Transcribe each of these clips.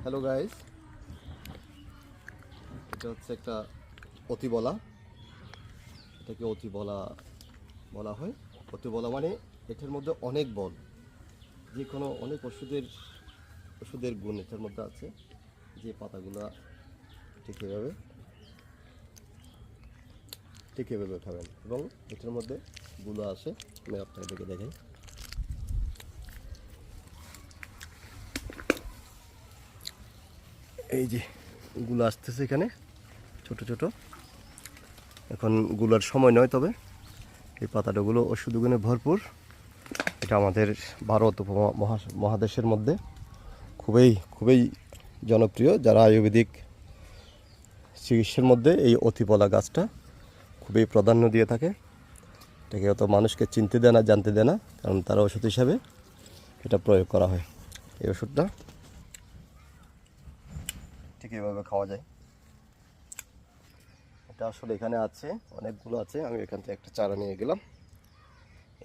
Hello guys, এটা হচ্ছে একটা অতিবলা। এটাকে অতিবলা বলা হয়। অতিবলা মানে এটার মধ্যে অনেক বল, যে কোনো অনেক ওষুধের গুণ এটার মধ্যে আছে। যে পাতাগুলা ঠিক এভাবে খাবেন এবং এটার মধ্যে গুলো আসে। আমি আপনাদেরকে দেখাই। এই যে গুলো আসতেছে এখানে ছোট ছোট। এখন গুলার সময় নয়, তবে এই পাতাটাগুলো ওষুধ গুণে ভরপুর। এটা আমাদের ভারত মহাদেশের মধ্যে খুবই খুবই জনপ্রিয়। যারা আয়ুর্বেদিক চিকিৎসার মধ্যে এই অতিবলা গাছটা খুবই প্রাধান্য দিয়ে থাকে। এটাকে অত মানুষকে চিনতে দেয় না, জানতে দেয় না, কারণ তারা ওষুধ হিসাবে এটা প্রয়োগ করা হয়। এই ওষুধটা ঠিক এভাবে খাওয়া যায়। এটা আসলে এখানে আছে, অনেকগুলো আছে। আমি এখান থেকে একটা চারা নিয়ে গেলাম।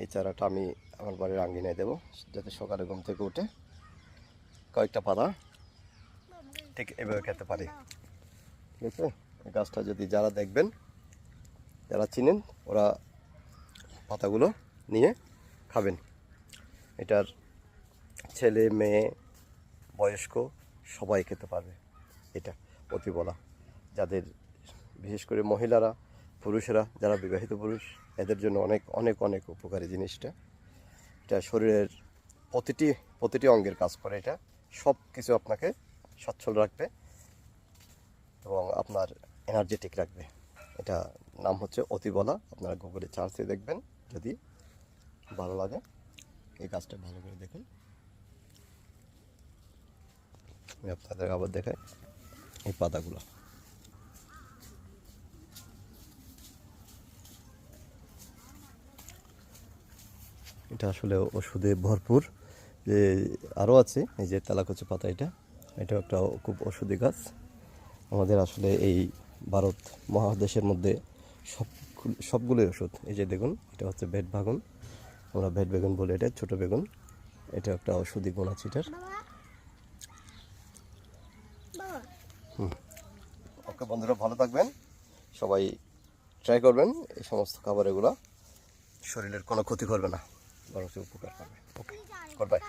এই চারাটা আমি আমার বাড়ির আঙ্গিনায় দেবো, যাতে সকালে ঘুম থেকে উঠে কয়েকটা পাতা ঠিক এভাবে খেতে পারি। ঠিক আছে, এই গাছটা যদি যারা দেখবেন, যারা চিনেন, ওরা পাতাগুলো নিয়ে খাবেন। এটার ছেলে মেয়ে বয়স্ক সবাই খেতে পারবে। এটা অতিবলা, যাদের বিশেষ করে মহিলারা, পুরুষেরা, যারা বিবাহিত পুরুষ, এদের জন্য অনেক অনেক অনেক উপকারী জিনিসটা। এটা শরীরের প্রতিটি অঙ্গের কাজ করে। এটা সব কিছু আপনাকে সচ্ছল রাখবে এবং আপনার এনার্জেটিক রাখবে। এটা নাম হচ্ছে অতিবলা। আপনারা গুগলে সার্চ দিয়ে দেখবেন, যদি ভালো লাগে। এই গাছটা ভালো করে দেখুন। আমি আপনাদের আবার দেখাই এই পাতাগুলো। এটা আসলে ওষুধে ভরপুর। যে আরও আছে, এই যে তেলাকুচি পাতা, এটাও একটা খুব ওষুধি গাছ। আমাদের আসলে এই ভারত মহাদেশের মধ্যে সবগুলোই ওষুধ। এই যে দেখুন, এটা হচ্ছে ভেট বেগুন, আমরা ভেট বেগুন বলি, এটা ছোট বেগুন। এটা একটা ওষুধি গুণ আছে এটার। ওকে বন্ধুরা, ভালো থাকবেন সবাই। ট্রাই করবেন এই সমস্ত খাবার। এগুলো শরীরের কোনো ক্ষতি করবে না, বরং উপকার করবে। ওকে, গুড বাই।